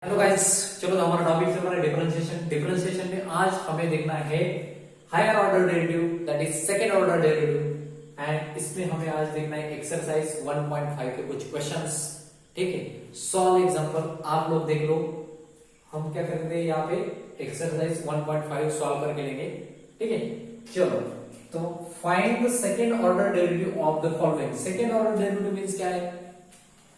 Hello guys, चलो तो हमारा टॉपिक चल रहा है डिफरेंशिएशन। डिफरेंशिएशन में आज हमें देखना है higher order derivative, that is second order derivative. And इसमें हमें आज देखना है एक्सरसाइज 1.5 के कुछ क्वेश्चंस। ठीक है, सॉल्व एग्जांपल आप लोग देख लो। हम क्या करेंगे यहाँ पे एक्सरसाइज 1.5 सॉल्व करके लेंगे। ठीक है, चलो तो find the second order derivative of the following. Second order derivative means क्या है?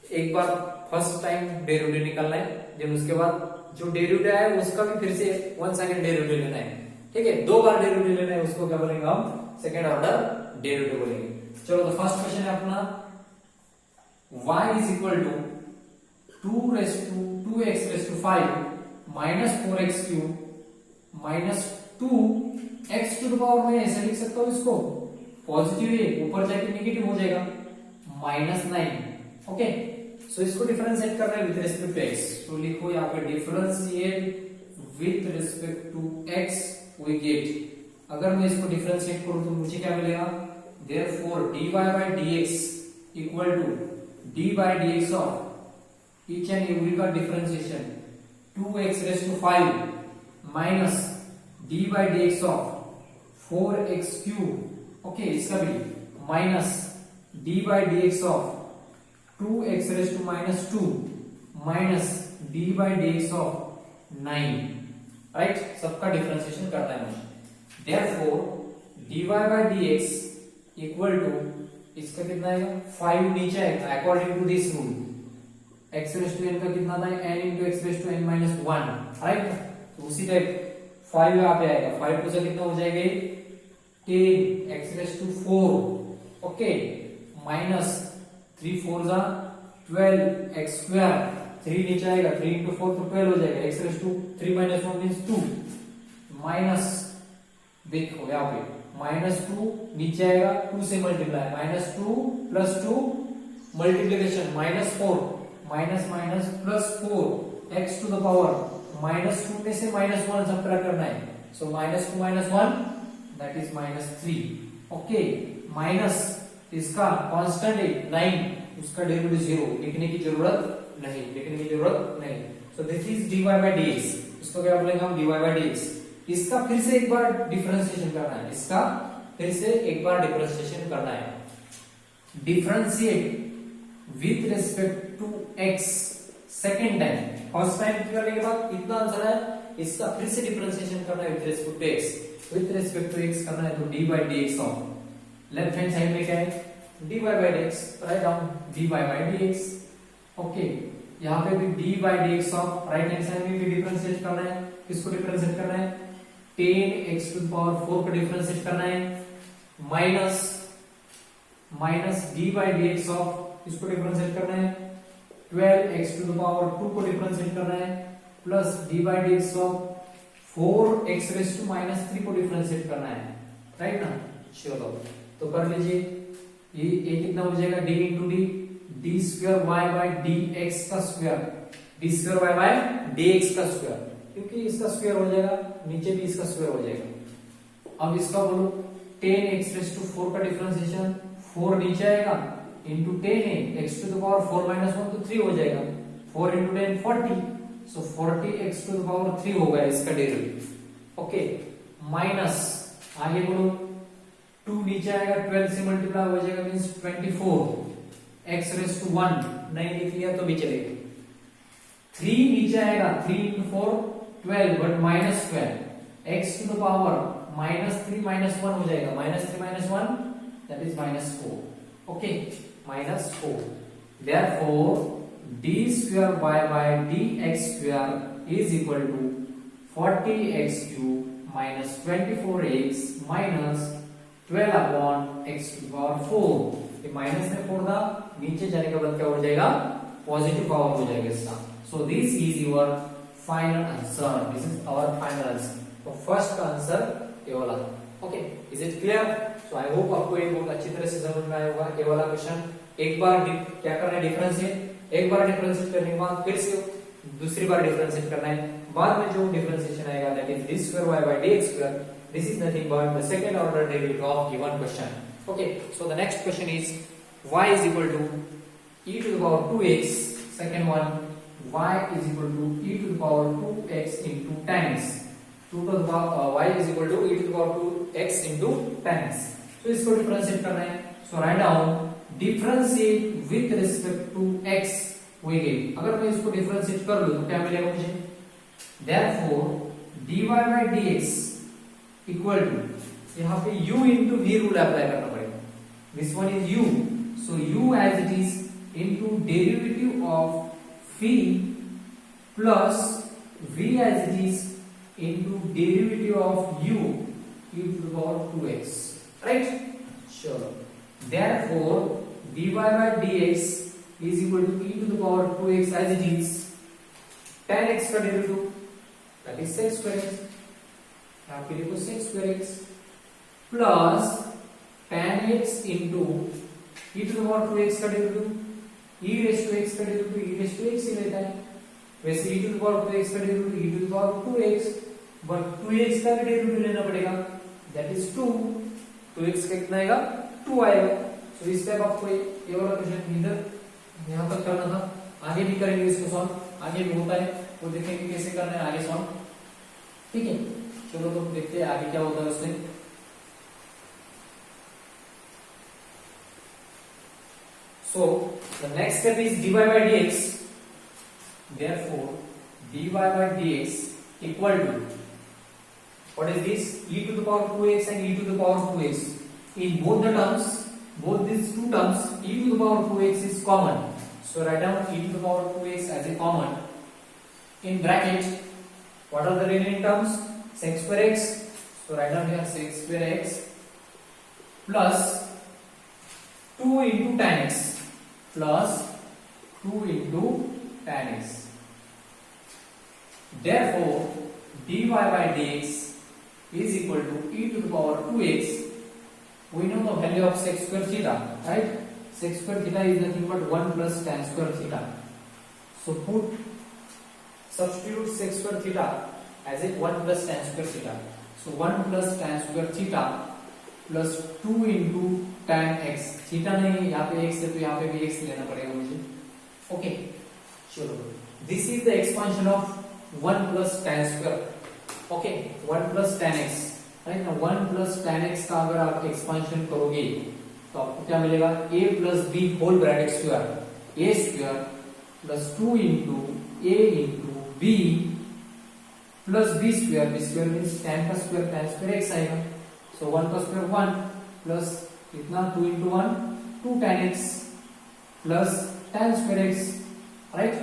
एक बार फर्स्ट टाइम डेरिवेटिव निकालना है, जब उसके बाद जो डेरिवेटिव है उसका भी फिर से 1 सेकंड डेरिवेटिव लेना है। ठीक है, 2 बार डेरिवेटिव लेना है, उसको क्या बोलेंगे हम? सेकंड ऑर्डर डेरिवेटिव बोलेंगे। चलो तो फर्स्ट क्वेश्चन है अपना y is equal to 2x5 minus 4x cube minus 2x to the power में ऐसे लिख सकता हूं, इसको पॉजिटिव है, ऊपर जाके नेगेटिव हो जाएगा, -9। ओके, सो इसको डिफरेंशिएट करना है विद रिस्पेक्ट टू x। तो लिखो यहाँ पे differentiate with respect to x we get. अगर मैं इसको डिफरेंशिएट करूं तो मुझे क्या मिलेगा? Therefore dy by dx equal to d by dx of each and every का differentiation 2x5 minus d by dx of 4x cube. Okay, इसका भी minus d by dx of 2x raised to minus 2 minus d by dx of 9। Right, सबका differentiation करना है मुझे। Therefore dy by dx equal to इसका कितना आएगा? 5 नीचे आएगा according to this rule. x raised to n का कितना था? n into x raised to n minus 1। Right, तो उसी टाइप 5 यहाँ पे आएगा। 5 से कितना हो जाएगा? 10 x raised to 4। Okay, minus 3 4 जा 12 x स्क्वायर, 3 नीचे आएगा, 3 into 4 तो 12 हो जाएगा, x raised to 3 minus 1 means 2 minus, देखो यहाँ पे -2 नीचे आएगा, 2 से multiply, -2 plus 2 multiplication -4 minus minus plus 4 x to the power -2 में से -1 सबट्रैक्ट करना है, so -2 -1 that is -3। Okay, minus इसका कांस्टेंट है 9, उसका डेरिवेटिव 0, लिखने की जरूरत नहीं। So this is dy by dx। इसको क्या बोलेंगे हम? dy by dx। इसका फिर से एक बार डिफरेंशिएशन करना है, differentiate with respect to x second time. First time करने के बाद इतना आंसर है, इसका फिर से डिफरेंशिएशन करना है with respect to x। With respect to x करना है तो dy by dx of left hand side में क्या है? dy by dx, right down dy by dx। Okay, यहाँ पे भी dy by dx of right hand side में भी डिफरेंशिएट करना है। किसको डिफरेंशिएट करना है? 10x टू द पावर 4 को डिफरेंशिएट करना है, minus dy by dx of इसको डिफरेंशिएट करना है, 12x टू द पावर 2 को डिफरेंशिएट करना है, plus dy by dx of 4x raised to -3 को डिफरेंशिएट करना है। राइट ना, चलो तो कर लीजिए। ये कितना हो जाएगा? d into D square Y by D X का square, D square Y by D X का स्क्वायर, क्योंकि इसका स्क्वायर हो जाएगा, नीचे भी इसका स्क्वायर हो जाएगा। अब इसका बोलो 10x raised to 4 का डिफरेंशिएशन, 4 नीचे आएगा इंटू 10 है, x to the power 4 minus 1 तो 3 हो जाएगा, 4 into 10 40, so 40x to the power 3 होगा इसका डेरिवेटिव। ओके, माइनस आगे बोलो 2 नीचे आएगा, 12 से मल्टीप्लाई हो जाएगा मींस 24, x raised to 1 नहीं लिख लिया तो भी चलेगा। 3 नीचे आएगा, 3 into 4 12 but minus 12, x to the power -3 -1 हो जाएगा, -3 -1 that is -4। Okay, -4। Therefore d square y by dx square is equal to 40x cube minus 24x minus 12 upon x to the power 4। ये माइनस में 4 था, नीचे जाने के बाद क्या हो जाएगा? पॉजिटिव पावर हो जाएगा इसका। So this is your final answer, this is our final answer. तो फर्स्ट का आंसर ये वाला। Okay, is it clear? So I hope आपको ये बहुत अच्छी तरह से समझ में आया होगा। ये वाला क्वेश्चन एक बार क्या करना है? डिफरेंशिएट। एक बार डिफरेंशिएट करने के बाद फिर से दूसरी बार डिफरेंशिएट करना है, बाद में जो डिफरेंशिएशन आएगा that is d square y by dx square. This is nothing but the second order derivative of given question. Okay, so the next question is y is equal to e to the power 2x, second one y is equal to e to the power 2x into tan x. 2 to the power y is equal to e to the power 2x into tan x. तो इसको differentiate करना है. So write down differentiate with respect to x we get. अगर मैं इसको differentiate कर लूं तो क्या मिलेगा मुझे? Therefore dy by dx equal to यहाँ पे u into v rule apply करना पड़ेगा. This one is u, so u as it is into derivative of phi plus v as it is into derivative of u e to the power 2x. Right? Sure. Therefore dy by dx is equal to e to the power 2x as it is tan x का derivative, that is sec square x. यहाँ पे देखो sec square x plus tan x into e to the power 2x का derivative, e raised to x का derivative e raised to x ही रहता है. वैसे e to the power 2x का derivative e to the power 2x, but 2x का भी derivative लेना पड़ेगा, that is 2. 2x का कितना आएगा? 2 आएगा. सो इस टाइप आपको ये वाला क्वेश्चन इधर यहाँ तक करना था. आगे भी करेंगे इसको सॉल्व, आगे भी होता है वो देखेंगे कैसे करना है आगे सॉल्व. ठीक है, चलो तो देखते हैं आगे क्या होता है उसमें. So the next step is dy by dx. Therefore dy by dx equal to, what is this? E to the power 2x and e to the power 2x. In both the terms, both these two terms, e to the power 2x is common. So write down e to the power 2x as a common. In bracket, what are the remaining terms? Sec square x. So write down here sec square x plus 2 into tan x. Plus 2 into tan x. Therefore dy by dx is equal to e to the power 2x. We know the value of sec square theta, right? Sec square theta is nothing but 1 plus tan square theta. So substitute sec square theta as a 1 plus tan square theta. So 1 plus tan square theta plus 2 into tan x. Theta नहीं, यहाँ पे x है तो यहाँ पे भी x लेना पड़ेगा मुझे. ओके, चलो. This is the expansion of 1 plus tan square. Okay, 1 plus tan x, right ना. 1 प्लस tan x का अगर आप एक्सपांशन करोगे तो आपको क्या मिलेगा? a plus b whole bracket square, a square plus 2 into a into b plus b square. b square means tan का स्क्वायर, tan स्क्वायर x आएगा. सो 1 का स्क्वायर 1 प्लस कितना 2 into 1 2 tan x plus tan square x, right?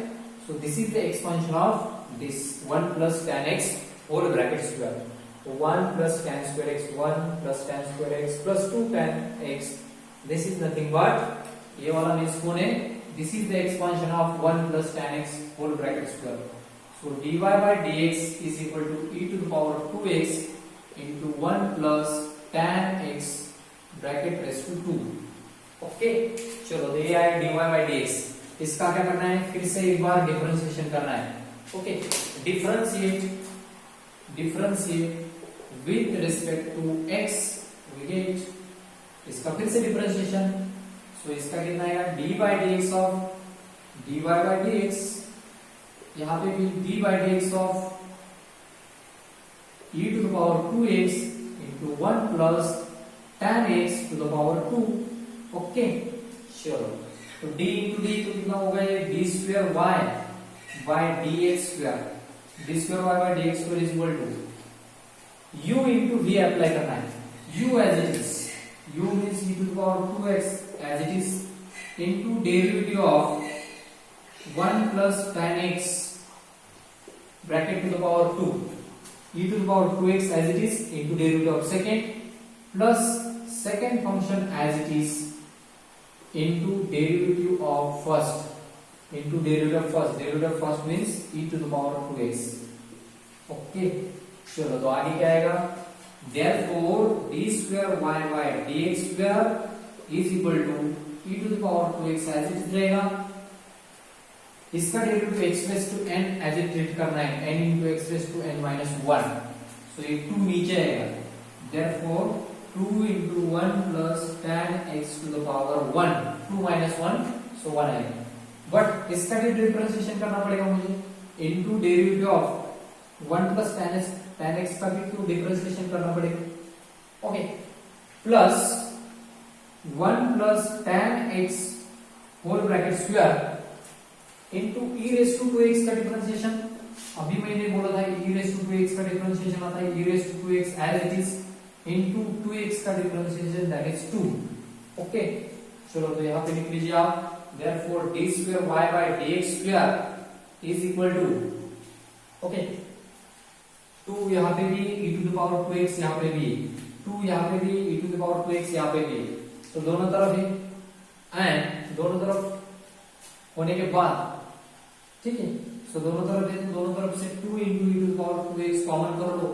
So this is the expansion of this 1 plus tan x whole bracket square. So 1 plus tan square x, 1 plus tan square x plus 2 tan x. This is nothing but ये वाला means कौन है? This is the expansion of 1 plus tan x whole bracket square. So dy by dx is equal to e to the power 2x into 1 plus tan x bracket raise to 2. Okay, चलो तो ये आया dy by dx. इसका क्या करना है? फिर से एक बार डिफरेंशिएशन करना है. Okay, differentiate with respect to x we get इसका फिर से डिफरेंशिएशन. सो इसका कितना आएगा? dy by dx of dy by dx, यहाँ पे भी dy by dx of e to the power 2x into 1 plus tan x to the power 2. Okay, चलो तो d into d तो कितना होगा? ये d square y by dx square. d square y by dx square is equal to u into v apply करना है. u as it is, u means e to the power 2x as it is into derivative of 1 plus tan x bracket to the power 2 e to the power 2x as it is into derivative of second plus second function as it is into derivative of first. Into derivative of first. Derivative of first means e to the power 2x. Okay, चलो तो आगे क्या आएगा? Therefore d square y by dx square is equal to e to the power 2x as it is रहेगा. इसका derivative x raised to n as it treat करना है, n into x raised to n minus 1. So ये 2 नीचे आएगा. Therefore 2 into 1 plus tan x to the power 1. 2 minus 1, so 1 आएगा. But इसका भी डिफरेंशिएशन करना पड़ेगा मुझे, into derivative of 1 plus tan x का भी क्यों डिफरेंशिएशन करना पड़ेगा। Okay, plus 1 plus tan x whole bracket square into e raise to 2x का डिफरेंशिएशन। अभी मैंने बोला था e रेज टू 2x का डिफरेंशिएशन आता है e raise to 2x as it is into 2x का डिफरेंशिएशन दैट इज 2। ओके, चलो तो यहां पे लिख लीजिए आप, therefore d square y by dx square is equal to, okay 2 यहां पे भी e to the power 2x यहां पे भी 2 यहां पे भी e to the power 2x यहां पे भी, तो दोनों तरफ है एंड दोनों तरफ होने के बाद, ठीक है, तो दोनों तरफ है, दोनों तरफ से 2 into e to the power 2x common कर लो,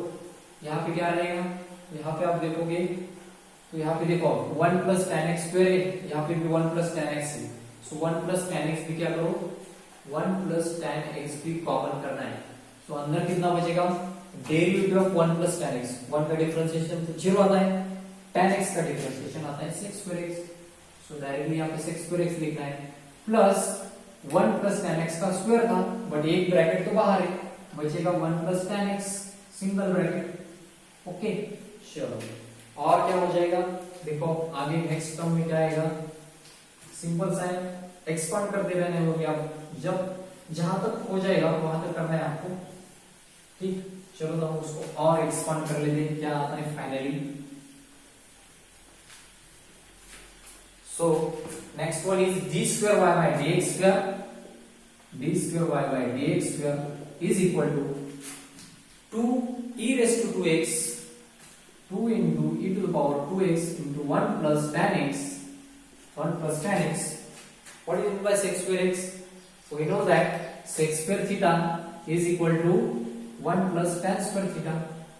यहाँ पे क्या रहेगा, यहाँ पे आप देखोगे तो यहाँ पे देखो 1 प्लस tan x स्क्वायर है, यहाँ पे भी 1 प्लस tan x है, सो 1 प्लस tan x भी क्या करो 1 प्लस tan x भी कॉमन करना है, तो अंदर कितना बचेगा derivative of 1 plus tan x, 1 का डिफरेंशिएशन तो 0 आता है, tan x का डिफरेंशिएशन आता है sec स्क्वायर x, सो डायरेक्टली यहाँ पे sec स्क्वायर x लिखना है, प्लस 1 प्लस tan x का स्क्वायर था बट एक ब्रैकेट तो बाहर है, बचेगा 1 plus tan x single bracket. Okay, चलो और क्या हो जाएगा, देखो आगे नेक्स्ट टर्म में क्या आएगा, सिंपल सा है, एक्सपांड करते रहने होंगे आप, जब जहां तक हो जाएगा वहां तक करना है आपको, ठीक। चलो तो हम उसको और एक्सपांड कर लेते हैं, क्या आता है finally. So next one is d square y by dx square, d square y by dx square is equal to 2 e raised to 2x, 2 into e to the power 2x into 1 plus tan x, 1 plus tan x. What is meant by sec square x? So we know that sec square theta is equal to 1 plus tan square theta,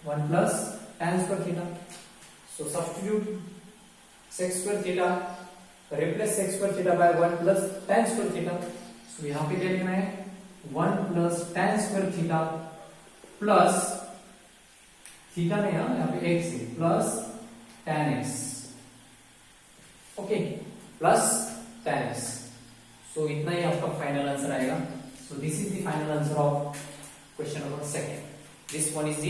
1 plus tan square theta. So substitute sec square theta, replace sec square theta by 1 plus tan square theta. So यहाँ पे क्या लिखना है 1 plus tan square theta plus theta नहीं है यहाँ पे x है, plus tan x, okay plus tan x। सो इतना ही आपका फाइनल आंसर आएगा। सो this is the final answer of question number second, this one is the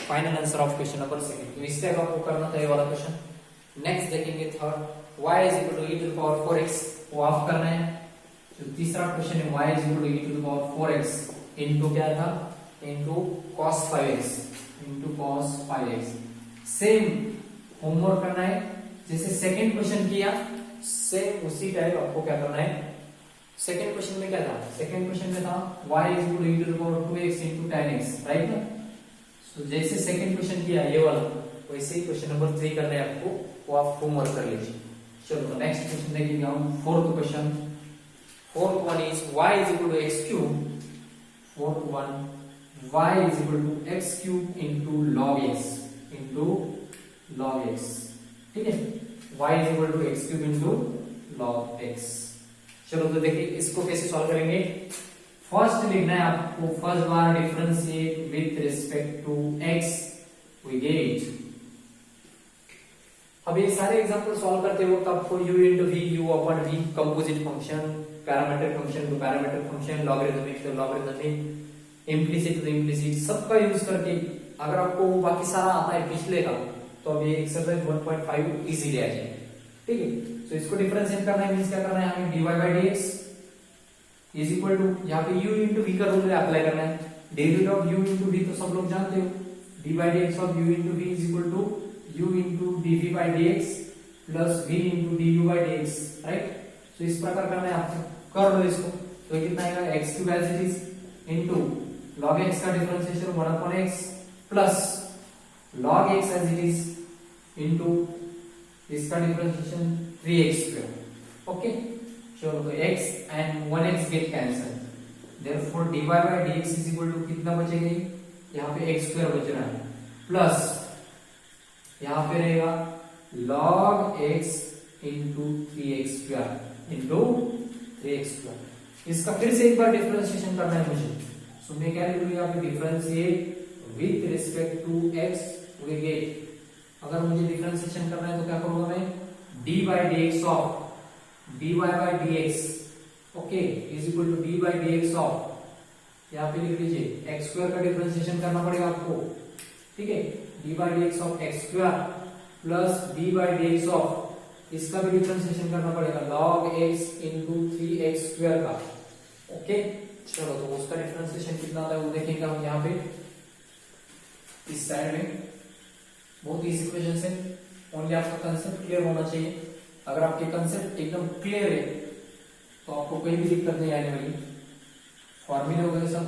final answer of question number second. तो इस टाइप आपको करना था ये वाला क्वेश्चन। नेक्स्ट देखेंगे third, y is equal to e to the power 4x, वो आप करना है। तो तीसरा क्वेश्चन है y is equal to e to the power 4x into क्या था, into cos 5x, into cos 5x। Same homework करना है, जैसे सेकंड क्वेश्चन किया सेम उसी टाइप आपको क्या करना है। सेकंड क्वेश्चन में क्या था, सेकंड क्वेश्चन में था y is equal to e to the power 2x into tan x, right ना। सो जैसे सेकंड क्वेश्चन किया ये वाला, वैसे ही क्वेश्चन नंबर 3 करना है आपको, वो आप होमवर्क कर लीजिए। चलो तो नेक्स्ट क्वेश्चन देखेंगे हम, fourth question. Fourth one is y is equal to x cube, fourth one y is equal to x cube into log x, into log x, ठीक है। y is equal to x cube into log x। चलो तो देखिए इसको कैसे solve करेंगे। First लिखना है आपको, फर्स्ट बार differentiate with respect to x, we get. अब ये सारे एग्जांपल सॉल्व करते वक्त आपको u into v, u upon v, composite function, parametric function to parametric function, logarithmic to logarithmic, implicit to implicit, सबका यूज करके अगर आपको बाकी सारा आता है पिछले का, तो अब ये एक्सरसाइज 1.5 इजीली आ जाएगा, ठीक है। तो इसको डिफरेंशिएट करना है, मींस क्या करना है हमें, dy by dx is equal to, यहाँ पे u into v का रूल अप्लाई करना है। Derivative of u into v तो सब लोग जानते हो, dy by dx of u into v is equal to u into dv by dx plus v into du by dx, right. तो इस प्रकार करना है आपको, कर लो इसको। तो ये कितना आएगा, x cube as it is into log x का differentiation 1 upon x plus log x as it is into इसका डिफरेंशिएशन 3x square, ओके। चलो तो x and 1x get cancelled, therefore dy by dx is equal to कितना बचेगा, यहाँ पे x square बच रहा है, प्लस यहाँ पे रहेगा log x into 3x square into 3x square। इसका फिर से एक बार डिफरेंशिएशन करना है मुझे, सो मैं क्या लिखूंगा यहाँ पे, differentiate with respect to x we get. अगर मुझे डिफरेंशिएशन करना है तो क्या करूंगा मैं, dy by dx of dy by dx okay, is equal to d by D x of, यहाँ पे लिख लीजिए एक्स स्क्वायर का डिफरेंशिएशन करना पड़ेगा आपको, ठीक है, D by D x of x square plus D by D x of, इसका भी डिफरेंशिएशन करना पड़ेगा log x into 3x square का। ओके, चलो तो उसका डिफरेंशिएशन कितना आता है वो देखेंगे हम यहाँ पे इस साइड में। बहुत इजी क्वेश्चन है, ओनली आपका कंसेप्ट क्लियर होना चाहिए। अगर आपके कंसेप्ट एकदम क्लियर है तो आपको कोई भी दिक्कत नहीं आने वाली। फॉर्मूले वगैरह सब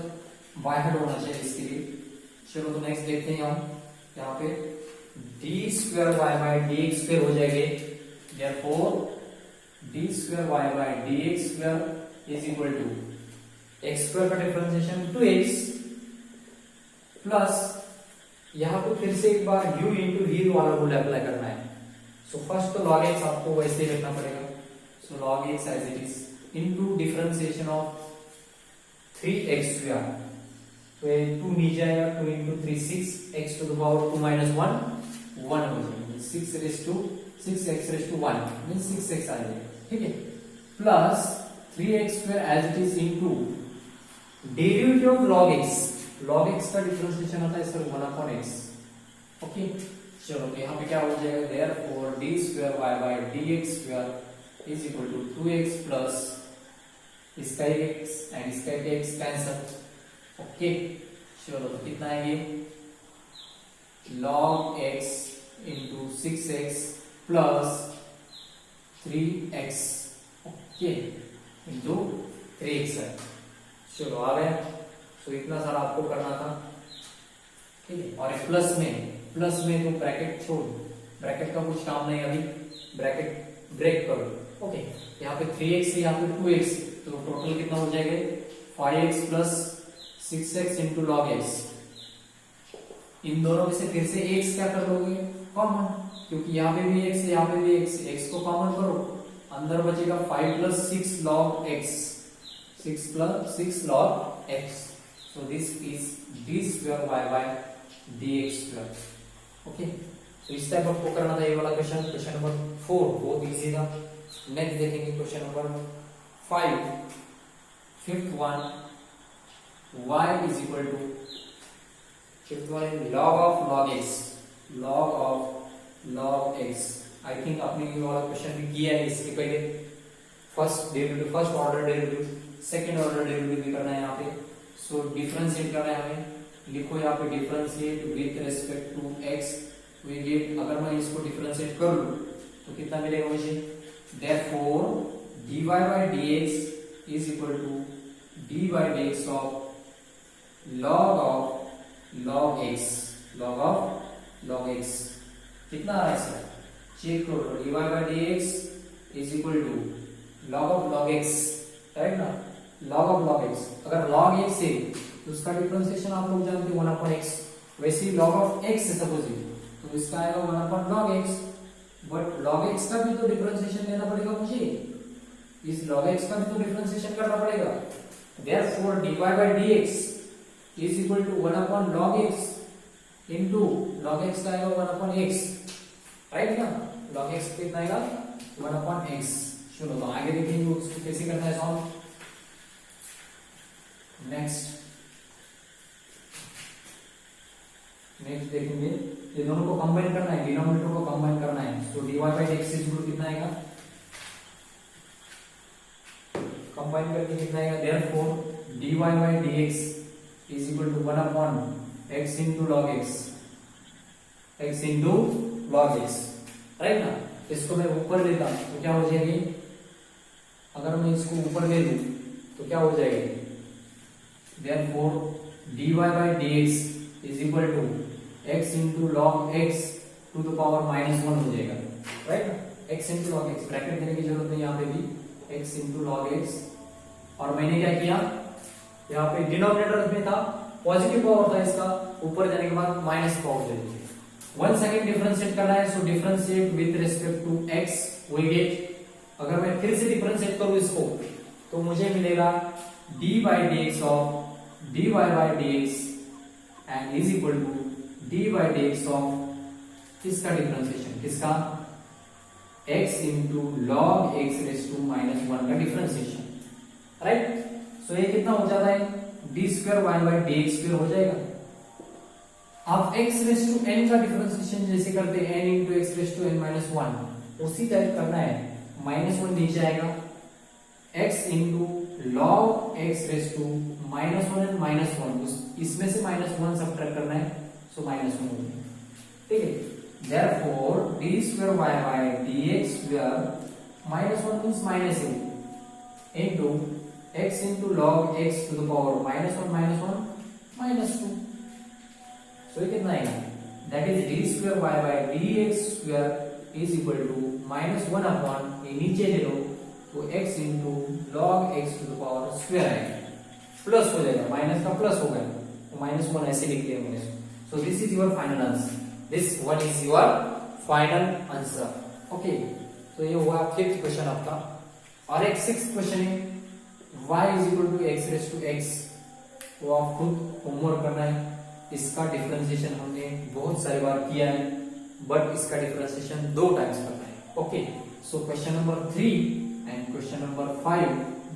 बाय हार्ट होना चाहिए इसके लिए। चलो तो नेक्स्ट देखते हैं हम यहाँ पे d square Y by D x square हो जाएंगे, therefore d square Y by D x square is equal to x square का डिफरेंशिएशन 2x प्लस यहाँ पे फिर से एक बार u इंटू वी वाला रूल अप्लाई करना है। सो फर्स्ट तो log x आपको वैसे ही रखना पड़ेगा, सो log x as it is into differentiation of 3x square, तो ये 2 नीचे जाएगा, 2 into 3 6 x to the power 2 minus 1 1 हो जाएगा, 6 raise to 6x raise to 1 mean 6x आ जाएगा, ठीक है, plus 3x square as it is into derivative of log x, log x का डिफरेंशिएशन आता है सर 1/x। ओके, चलो तो यहाँ पे क्या हो जाएगा, therefore d square Y by D x square is equal to 2x plus इसका x एंड इसका x कैंसल। ओके, चलो तो कितना है ये log x into 6x plus 3x, okay, into 3x है। चलो आ गया, तो इतना सारा आपको करना था, ठीक है, और प्लस में तो ब्रैकेट छोड़, ब्रैकेट का कुछ काम नहीं, अभी ब्रैकेट ब्रेक करो। ओके, यहाँ पे 3x है, यहाँ पे 2x, तो टोटल कितना हो जाएगा 5x plus 6x into log x। इन दोनों में से फिर से x क्या कर लोगे कॉमन, क्योंकि यहाँ पे भी x है, यहाँ पे भी x को कॉमन करो, अंदर बचेगा 5 plus 6 log x, 6 plus 6 log x, so this is d square y by dx square। Okay, तो इस टाइप आपको करना था ये वाला क्वेश्चन, क्वेश्चन नंबर 4 बहुत इजी था। नेक्स्ट देखेंगे question number 5, fifth one, y is equal to, fifth one log of log x, log of log x। I think आपने ये वाला क्वेश्चन भी किया है इसके पहले, first derivative, first order derivative, second order derivative भी करना है यहाँ पे। सो डिफरेंशिएट करना है हमें, लिखो यहाँ पे differentiate with respect to x, we get, अगर मैं इसको डिफरेंशिएट कर लूं तो कितना मिलेगा मुझे, therefore dy by dx is equal to dy by dx of log x, log x कितना आ रहा है सर, चेक करो, dy by dx is equal to log x, right ना, log x, अगर log x है तो उसका डिफरेंशिएशन आप लोग जानते हो 1/x, वैसे ही log of x है सपोज तो इसका आएगा 1/log x, but log x का भी तो डिफरेंशिएशन लेना पड़ेगा मुझे, इस log x का भी तो डिफरेंशिएशन करना पड़ेगा, therefore dy by dx is equal to 1/log x into log x का आएगा 1/x, राइट ना, log x कितना आएगा 1/x। चलो तो आगे देखेंगे उसको कैसे करना है सॉल्व। नेक्स्ट देखेंगे, ये दोनों को कंबाइन करना है, डिनोमिनेटर को कंबाइन करना है, तो dy by dx is equal कितना आएगा, कंबाइन करके कितना आएगा, therefore dy by dx is equal to 1/x into log x, x into log x, right ना। इसको मैं ऊपर लेता तो क्या हो जाएगी, अगर मैं इसको ऊपर ले लूं तो क्या हो जाएगी, therefore dy by dx is equal to x into log x to the power -1 हो जाएगा, राइट ना, x into log x, bracket देने की जरूरत नहीं यहाँ पे भी, x into log x, और मैंने क्या किया, यहाँ पे डिनोमिनेटर में था पॉजिटिव पावर था इसका, ऊपर जाने के बाद माइनस पावर दे दीजिए, 1 सेकंड डिफरेंशिएट करना है, so differentiate with respect to x we get, अगर मैं फिर से डिफरेंशिएट करूं इसको तो मुझे मिलेगा dy by dx of dy by dx and is equal to dy by dx of इसका डिफरेंशिएशन, किसका, x into log x raised to -1 का डिफरेंशिएशन, राइट। सो ये कितना हो जाता है, d square Y by D x square हो जाएगा। आप x रेस टू n का डिफरेंशिएशन जैसे करते हैं n into x raise to n minus one, उसी टाइप करना है। माइनस वन नीचे आएगा, x into log x raise to minus one and minus one, इसमें से माइनस वन सब्ट्रैक्ट करना है, सो माइनस वन हो गया। ठीक है, therefore d square y by dx square minus 1 means minus a into x into log x to the power minus 1 minus 2। so ये कितना आएगा, that is d square y by dx square is equal to minus 1 upon ये नीचे ले लो तो x into log x to the power square आएगा, plus हो जाएगा, माइनस का प्लस हो गया तो माइनस वन ऐसे लिखते हैं minus. So this is your final answer, this one is your final answer. Okay, तो ये हुआ फिफ्थ क्वेश्चन आपका। और एक सिक्स्थ क्वेश्चन है, y is equal to x raised to x, वो आप खुद होमवर्क करना है। इसका डिफरेंशिएशन हमने बहुत सारी बार किया है, बट इसका डिफरेंशिएशन 2 टाइम्स करना है। Okay, so question number 3 and question number 5,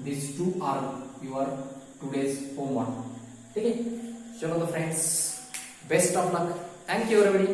these 2 are your today's homework। ठीक है, चलो तो friends, best of luck, thank you everybody.